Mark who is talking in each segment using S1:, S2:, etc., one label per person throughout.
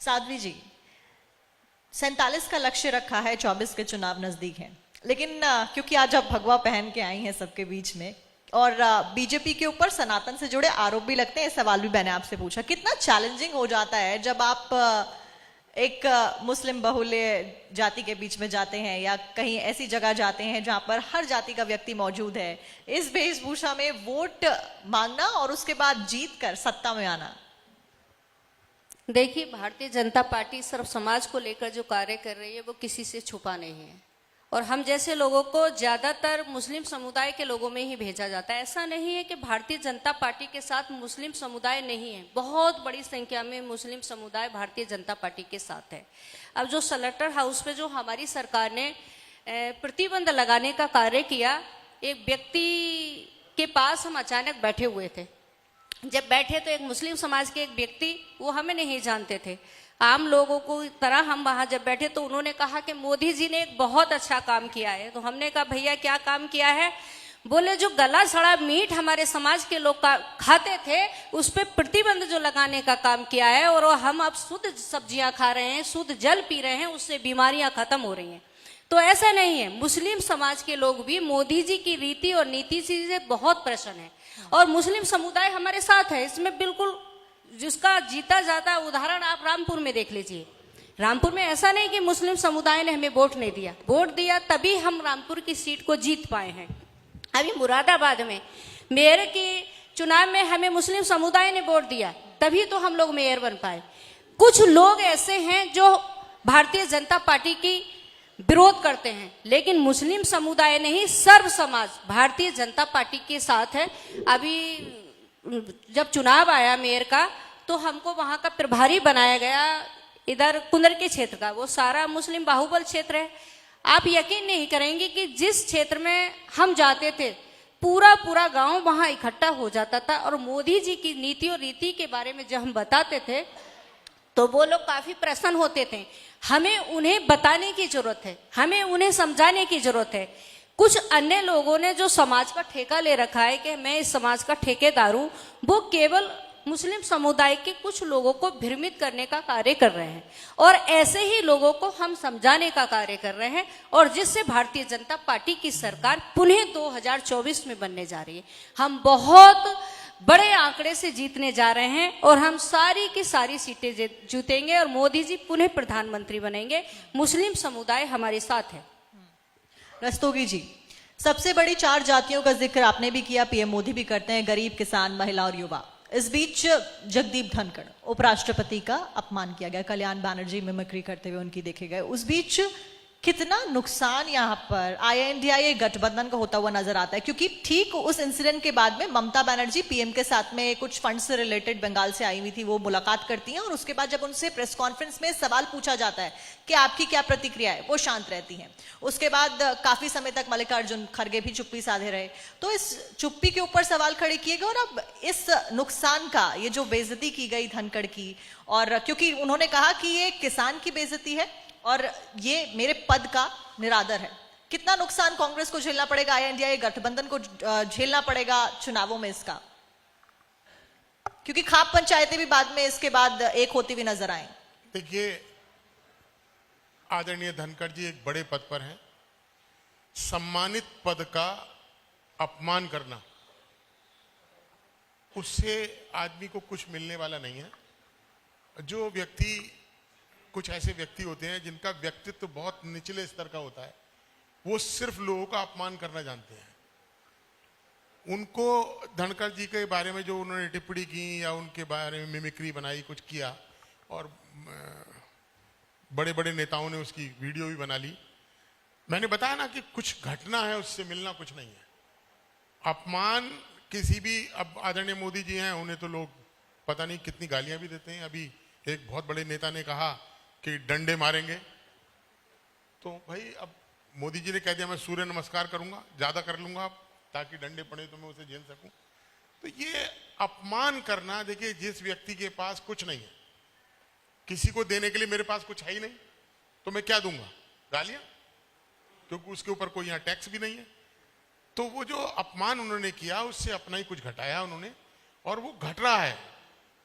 S1: साध्वी जी, 47 का लक्ष्य रखा है, 24 के चुनाव नजदीक हैं, लेकिन क्योंकि आज आप भगवा पहन के आई हैं सबके बीच में और बीजेपी के ऊपर सनातन से जुड़े आरोप भी लगते हैं, सवाल भी मैंने आपसे पूछा, कितना चैलेंजिंग हो जाता है जब आप एक मुस्लिम बहुल्य जाति के बीच में जाते हैं या कहीं ऐसी जगह जाते हैं जहां पर हर जाति का व्यक्ति मौजूद है, इस वेशभूषा में वोट मांगना और उसके बाद जीत कर सत्ता में आना।
S2: देखिए, भारतीय जनता पार्टी सिर्फ समाज को लेकर जो कार्य कर रही है वो किसी से छुपा नहीं है और हम जैसे लोगों को ज्यादातर मुस्लिम समुदाय के लोगों में ही भेजा जाता है। ऐसा नहीं है कि भारतीय जनता पार्टी के साथ मुस्लिम समुदाय नहीं है, बहुत बड़ी संख्या में मुस्लिम समुदाय भारतीय जनता पार्टी के साथ है। अब जो स्लॉटर हाउस पे जो हमारी सरकार ने प्रतिबंध लगाने का कार्य किया, एक व्यक्ति के पास हम अचानक बैठे हुए थे, जब बैठे तो एक मुस्लिम समाज के एक व्यक्ति, वो हमें नहीं जानते थे, आम लोगों को तरह हम वहां जब बैठे तो उन्होंने कहा कि मोदी जी ने एक बहुत अच्छा काम किया है। तो हमने कहा भैया क्या काम किया है? बोले जो गला सड़ा मीट हमारे समाज के लोग खाते थे उस पर प्रतिबंध जो लगाने का काम किया है और हम अब शुद्ध सब्जियां खा रहे हैं, शुद्ध जल पी रहे हैं, उससे बीमारियां खत्म हो रही हैं। तो ऐसा नहीं है, मुस्लिम समाज के लोग भी मोदी जी की रीति और नीति से बहुत प्रसन्न है और मुस्लिम समुदाय हमारे साथ है। इसमें बिल्कुल जिसका जीता जाता उदाहरण आप रामपुर में देख लीजिए। रामपुर में ऐसा नहीं कि मुस्लिम समुदाय ने हमें वोट नहीं दिया, वोट दिया तभी हम रामपुर की सीट को जीत पाए हैं। अभी मुरादाबाद में मेयर के चुनाव में हमें मुस्लिम समुदाय ने वोट दिया, तभी तो हम लोग मेयर बन पाए। कुछ लोग ऐसे हैं जो भारतीय जनता पार्टी की विरोध करते हैं, लेकिन मुस्लिम समुदाय नहीं, सर्व समाज भारतीय जनता पार्टी के साथ है। अभी जब चुनाव आया मेयर का तो हमको वहां का प्रभारी बनाया गया, इधर कुंदर के क्षेत्र का, वो सारा मुस्लिम बाहुबल क्षेत्र है। आप यकीन नहीं करेंगे कि जिस क्षेत्र में हम जाते थे पूरा गांव वहां इकट्ठा हो जाता था और मोदी जी की नीति और रीति के बारे में जब हम बताते थे तो वो लोग काफी प्रसन्न होते थे। हमें उन्हें बताने की जरूरत है, हमें उन्हें समझाने की जरूरत है। कुछ अन्य लोगों ने जो समाज का ठेका ले रखा है कि मैं इस समाज का ठेकेदार हूं, वो केवल मुस्लिम समुदाय के कुछ लोगों को भ्रमित करने का कार्य कर रहे हैं और ऐसे ही लोगों को हम समझाने का कार्य कर रहे हैं और जिससे भारतीय जनता पार्टी की सरकार पुनः 2024 में बनने जा रही है। हम बहुत बड़े आंकड़े से जीतने जा रहे हैं और हम सारी की सारी सीटें जीतेंगे और मोदी जी पुनः प्रधानमंत्री बनेंगे। मुस्लिम समुदाय हमारे साथ है।
S1: रस्तोगी जी, सबसे बड़ी 4 जातियों का जिक्र आपने भी किया, पीएम मोदी भी करते हैं, गरीब, किसान, महिला और युवा। इस बीच जगदीप धनखड़ उपराष्ट्रपति का अपमान किया गया, कल्याण बनर्जी मिमिक्री करते हुए उनकी देखे गए। उस बीच कितना नुकसान यहाँ पर INDIA गठबंधन का होता हुआ नजर आता है, क्योंकि ठीक उस इंसिडेंट के बाद में ममता बनर्जी पीएम के साथ में कुछ फंड से रिलेटेड बंगाल से आई हुई थी, वो मुलाकात करती हैं और उसके बाद जब उनसे प्रेस कॉन्फ्रेंस में सवाल पूछा जाता है कि आपकी क्या प्रतिक्रिया है, वो शांत रहती हैं। उसके बाद काफी समय तक मल्लिकार्जुन खड़गे भी चुप्पी साधे रहे। तो इस चुप्पी के ऊपर सवाल खड़े किए गए और अब इस नुकसान का, ये जो बेइज्जती की गई धनखड़ की, और क्योंकि उन्होंने कहा कि ये किसान की बेइज्जती है और ये मेरे पद का निरादर है, कितना नुकसान कांग्रेस को झेलना पड़ेगा, INDIA गठबंधन को झेलना पड़ेगा चुनावों में इसका, क्योंकि खाप पंचायतें भी बाद में इसके बाद एक होती हुई नजर आए।
S3: देखिए, आदरणीय धनखड़ जी एक बड़े पद पर हैं, सम्मानित पद का अपमान करना, उससे आदमी को कुछ मिलने वाला नहीं है। जो व्यक्ति, कुछ ऐसे व्यक्ति होते हैं जिनका व्यक्तित्व बहुत निचले स्तर का होता है, वो सिर्फ लोगों का अपमान करना जानते हैं। उनको धनखड़ जी के बारे में जो उन्होंने टिप्पणी की या उनके बारे में मिमिक्री बनाई, कुछ किया और बड़े बड़े नेताओं ने उसकी वीडियो भी बना ली। मैंने बताया ना कि कुछ घटना है, उससे मिलना कुछ नहीं है। अपमान किसी भी, अब आदरणीय मोदी जी हैं, उन्हें तो लोग पता नहीं कितनी गालियां भी देते हैं। अभी एक बहुत बड़े नेता ने कहा कि डंडे मारेंगे, तो भाई अब मोदी जी ने कह दिया मैं सूर्य नमस्कार करूंगा, ज्यादा कर लूंगा ताकि डंडे पड़े तो मैं उसे झेल सकूं। तो ये अपमान करना, देखिए जिस व्यक्ति के पास कुछ नहीं है, किसी को देने के लिए मेरे पास कुछ है ही नहीं, तो मैं क्या दूंगा? गालियां, क्योंकि उसके ऊपर कोई यहाँ टैक्स भी नहीं है। तो वो जो अपमान उन्होंने किया उससे अपना ही कुछ घटाया उन्होंने, और वो घट रहा है।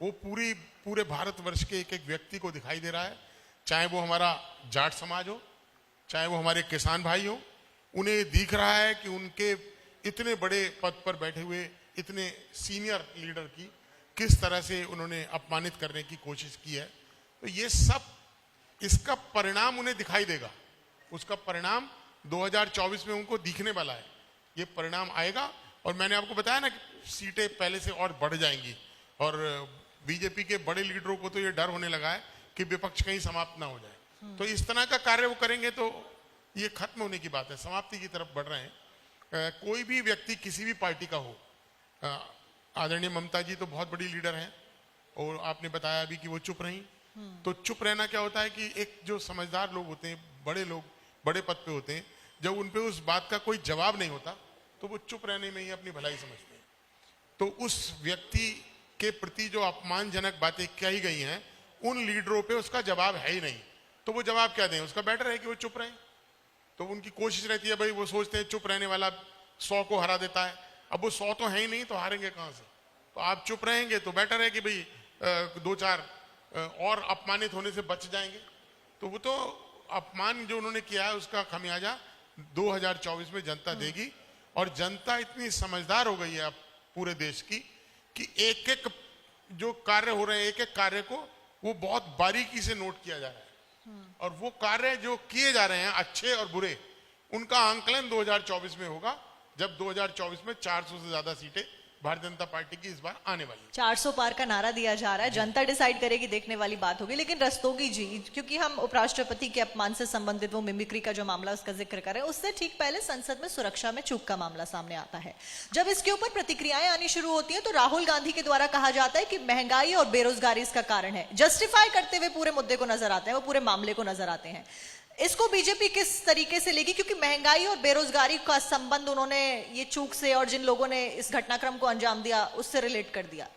S3: वो पूरे भारतवर्ष के एक एक व्यक्ति को दिखाई दे रहा है, चाहे वो हमारा जाट समाज हो, चाहे वो हमारे किसान भाई हो। उन्हें दिख रहा है कि उनके इतने बड़े पद पर बैठे हुए इतने सीनियर लीडर की किस तरह से उन्होंने अपमानित करने की कोशिश की है। तो ये सब, इसका परिणाम उन्हें दिखाई देगा, उसका परिणाम 2024 में उनको दिखने वाला है। ये परिणाम आएगा और मैंने आपको बताया ना कि सीटें पहले से और बढ़ जाएंगी और बीजेपी के बड़े लीडरों को तो ये डर होने लगा है कि विपक्ष कहीं समाप्त ना हो जाए। तो इस तरह का कार्य वो करेंगे तो ये खत्म होने की बात है, समाप्ति की तरफ बढ़ रहे हैं। कोई भी व्यक्ति किसी भी पार्टी का हो, आदरणीय ममता जी तो बहुत बड़ी लीडर हैं और आपने बताया अभी कि वो चुप रही। तो चुप रहना क्या होता है कि एक जो समझदार लोग होते हैं, बड़े लोग बड़े पद पे होते हैं, जब उन पे उस बात का कोई जवाब नहीं होता तो वो चुप रहने में ही अपनी भलाई समझते हैं। तो उस व्यक्ति के प्रति जो अपमानजनक बातें कही गई हैं, उन लीडरों पे उसका जवाब है ही नहीं, तो वो जवाब क्या दें? उसका बेटर है कि वो चुप रहें। तो उनकी कोशिश रहती है, भाई वो सोचते हैं चुप रहने वाला 100 को हरा देता है। अब वो 100 तो है ही नहीं, तो हारेंगे कहां से? तो आप चुप रहेंगे तो बेटर है कि भाई 2-4 और अपमानित होने से बच जाएंगे। तो वो तो अपमान जो उन्होंने किया है उसका खमियाजा 2024 में जनता देगी। और जनता इतनी समझदार हो गई है अब पूरे देश की कि एक एक जो कार्य हो रहे हैं, एक एक कार्य को वो बहुत बारीकी से नोट किया जा रहा है और वो कार्य जो किए जा रहे हैं अच्छे और बुरे, उनका आंकलन 2024 में होगा, जब 2024 में 400 से ज्यादा सीटें भारतीय जनता पार्टी की इस बार आने वाली है।
S1: 400 पार का नारा दिया जा रहा है, जनता डिसाइड करेगी, देखने वाली बात होगी। लेकिन रस्तोगी जी, क्योंकि हम उपराष्ट्रपति के अपमान से संबंधित वो मिमिक्री का जो मामला उसका जिक्र करें, उससे ठीक पहले संसद में सुरक्षा में चूक का मामला सामने आता है। जब इसके ऊपर प्रतिक्रियाएं आनी शुरू होती हैं तो राहुल गांधी के द्वारा कहा जाता है कि महंगाई और बेरोजगारी इसका कारण है। जस्टिफाई करते हुए पूरे मुद्दे को नजर आते हैं, वो पूरे मामले को नजर आते हैं। इसको बीजेपी किस तरीके से लेगी? क्योंकि महंगाई और बेरोजगारी का संबंध उन्होंने ये चूक से और जिन लोगों ने इस घटनाक्रम को अंजाम दिया उससे रिलेट कर दिया।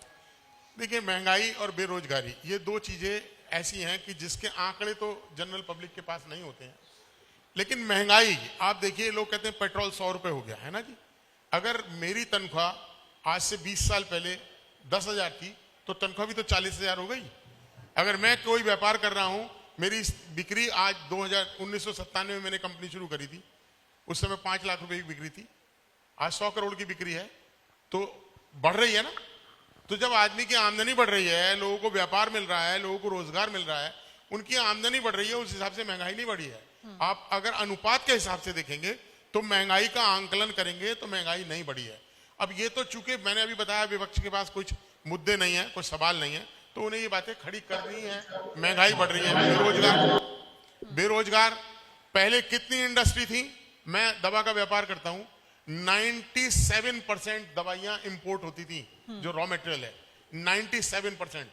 S3: देखिए, महंगाई और बेरोजगारी ये दो चीजें ऐसी हैं कि जिसके आंकड़े तो जनरल पब्लिक के पास नहीं होते हैं। लेकिन महंगाई, आप देखिए, लोग कहते हैं पेट्रोल 100 रुपए हो गया है ना जी। अगर मेरी तनख्वाह आज से 20 साल पहले 10,000 थी तो तनख्वाह भी तो 40,000 हो गई। अगर मैं कोई व्यापार कर रहा हूं, मेरी बिक्री आज 1997 में मैंने कंपनी शुरू करी थी, उस समय 5 लाख रुपए की बिक्री थी, आज 100 करोड़ की बिक्री है, तो बढ़ रही है ना। तो जब आदमी की आमदनी बढ़ रही है, लोगों को व्यापार मिल रहा है, लोगों को रोजगार मिल रहा है, उनकी आमदनी बढ़ रही है, उस हिसाब से महंगाई नहीं बढ़ी है। आप अगर अनुपात के हिसाब से देखेंगे तो महंगाई का आंकलन करेंगे तो महंगाई नहीं बढ़ी है। अब ये तो चूंकि मैंने अभी बताया विपक्ष के पास कुछ मुद्दे नहीं है, कुछ सवाल नहीं है, तो उन्हें ये बातें खड़ी करनी है। महंगाई बढ़ रही है, बेरोजगार पहले कितनी इंडस्ट्री थी? मैं दवा का व्यापार करता हूं, 97% दवाइयां इंपोर्ट होती थी, जो रॉ मटेरियल है 97%,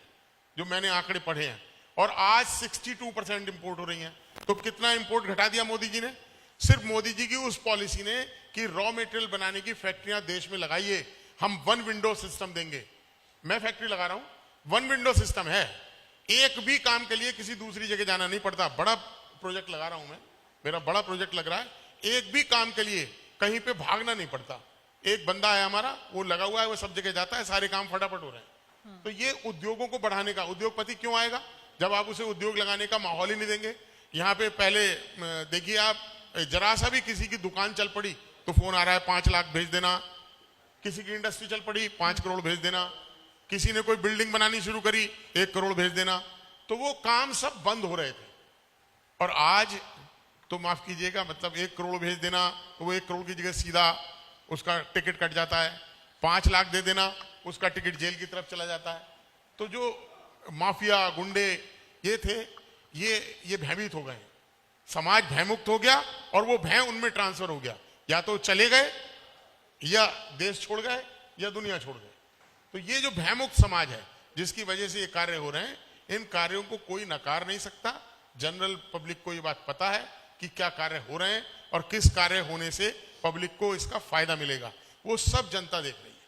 S3: जो मैंने आंकड़े पढ़े हैं, और आज 62% इंपोर्ट हो रही हैं। तो कितना इंपोर्ट घटा दिया मोदी जी ने? सिर्फ मोदी जी की उस पॉलिसी ने कि रॉ मटेरियल बनाने की फैक्ट्रियां देश में लगाइए, हम 1 विंडो सिस्टम देंगे। मैं फैक्ट्री लगा रहा हूं, 1 विंडो सिस्टम है, एक भी काम के लिए किसी दूसरी जगह जाना नहीं पड़ता। बड़ा प्रोजेक्ट लगा रहा हूं मैं, मेरा बड़ा प्रोजेक्ट लग रहा है, एक भी काम के लिए कहीं पे भागना नहीं पड़ता। एक बंदा है हमारा, वो लगा हुआ है, वो सब जगह जाता है, सारे काम फटाफट हो रहे हैं। तो ये उद्योगों को बढ़ाने का, उद्योगपति क्यों आएगा जब आप उसे उद्योग लगाने का माहौल ही नहीं देंगे? यहाँ पे पहले देखिए आप, जरा सा भी किसी की दुकान चल पड़ी तो फोन आ रहा है 5 लाख भेज देना, किसी की इंडस्ट्री चल पड़ी 5 करोड़ भेज देना, किसी ने कोई बिल्डिंग बनानी शुरू करी 1 करोड़ भेज देना। तो वो काम सब बंद हो रहे थे, और आज तो माफ कीजिएगा, मतलब 1 करोड़ भेज देना तो वो 1 करोड़ की जगह सीधा उसका टिकट कट जाता है, 5 लाख दे देना उसका टिकट जेल की तरफ चला जाता है। तो जो माफिया गुंडे ये थे, ये भयभीत हो गए, समाज भयमुक्त हो गया और वो भय उनमें ट्रांसफर हो गया, या तो चले गए या देश छोड़ गए या दुनिया छोड़ गए। तो ये जो भयमुक्त समाज है जिसकी वजह से ये कार्य हो रहे हैं, इन कार्यों को कोई नकार नहीं सकता। जनरल पब्लिक को ये बात पता है कि क्या कार्य हो रहे हैं और किस कार्य होने से पब्लिक को इसका फायदा मिलेगा, वो सब जनता देख रही है।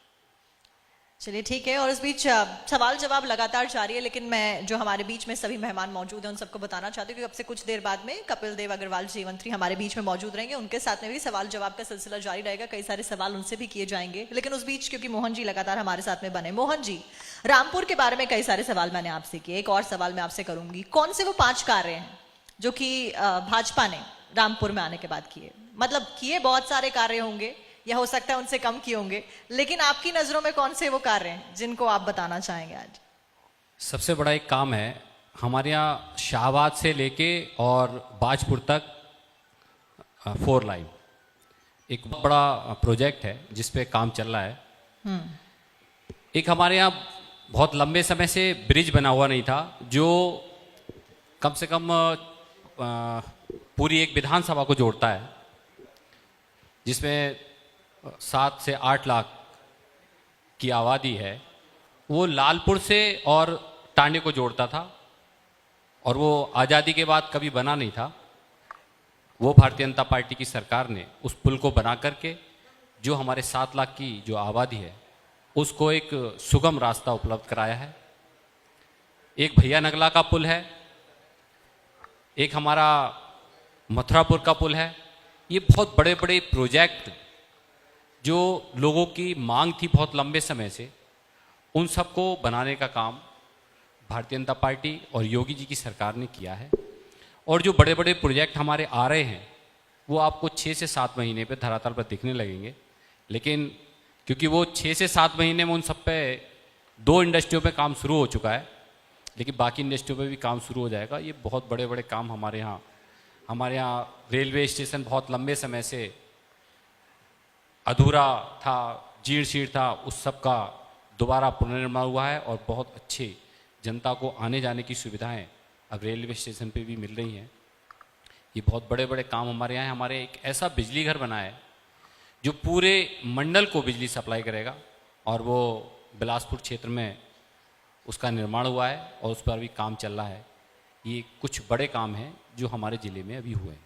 S1: चलिए ठीक है। और इस बीच सवाल जवाब लगातार जारी है, लेकिन मैं जो हमारे बीच में सभी मेहमान मौजूद हैं उन सबको बताना चाहती हूँ कि अब से कुछ देर बाद में कपिल देव अग्रवाल जी मंत्री हमारे बीच में मौजूद रहेंगे, उनके साथ में भी सवाल जवाब का सिलसिला जारी रहेगा, कई सारे सवाल उनसे भी किए जाएंगे। लेकिन उस बीच क्योंकि मोहन जी लगातार हमारे साथ में बने, मोहन जी, रामपुर के बारे में कई सारे सवाल मैंने आपसे किए, एक और सवाल मैं आपसे करूंगी, कौन से वो 5 कार्य हैं जो कि भाजपा ने रामपुर में आने के बाद किए? मतलब किए बहुत सारे कार्य होंगे या हो सकता है उनसे कम किए होंगे, लेकिन आपकी नजरों में कौन से वो कार्य हैं जिनको आप बताना चाहेंगे आज?
S4: सबसे बड़ा एक काम है हमारे यहाँ शाहबाद से लेके और बाजपुर तक 4 लाइन, एक बड़ा प्रोजेक्ट है जिस पे काम चल रहा है। एक हमारे यहाँ बहुत लंबे समय से ब्रिज बना हुआ नहीं था, जो कम से कम पूरी एक विधानसभा को जोड़ता है, जिसमें 7 से 8 लाख की आबादी है। वो लालपुर से और टांडे को जोड़ता था और वो आज़ादी के बाद कभी बना नहीं था। वो भारतीय जनता पार्टी की सरकार ने उस पुल को बना करके जो हमारे 7 लाख की जो आबादी है उसको एक सुगम रास्ता उपलब्ध कराया है। एक भैया नगला का पुल है, एक हमारा मथुरापुर का पुल है। ये बहुत बड़े बड़े प्रोजेक्ट जो लोगों की मांग थी बहुत लंबे समय से, उन सबको बनाने का काम भारतीय जनता पार्टी और योगी जी की सरकार ने किया है। और जो बड़े बड़े प्रोजेक्ट हमारे आ रहे हैं वो आपको 6 से 7 महीने पे धरातल पर दिखने लगेंगे, लेकिन क्योंकि वो 6 से 7 महीने में उन सब पे 2 इंडस्ट्रियों पे काम शुरू हो चुका है, लेकिन बाकी इंडस्ट्रियों पे भी काम शुरू हो जाएगा। ये बहुत बड़े बड़े काम हमारे यहाँ रेलवे स्टेशन बहुत लंबे समय से अधूरा था, जीर्ण शीर्ण था, उस सब का दोबारा पुनर्निर्माण हुआ है और बहुत अच्छे जनता को आने जाने की सुविधाएं अब रेलवे स्टेशन पे भी मिल रही हैं। ये बहुत बड़े बड़े काम हमारे यहाँ हैं। हमारे एक ऐसा बिजली घर बना है जो पूरे मंडल को बिजली सप्लाई करेगा और वो बिलासपुर क्षेत्र में उसका निर्माण हुआ है और उस पर भी काम चल रहा है। ये कुछ बड़े काम हैं जो हमारे ज़िले में अभी हुए हैं।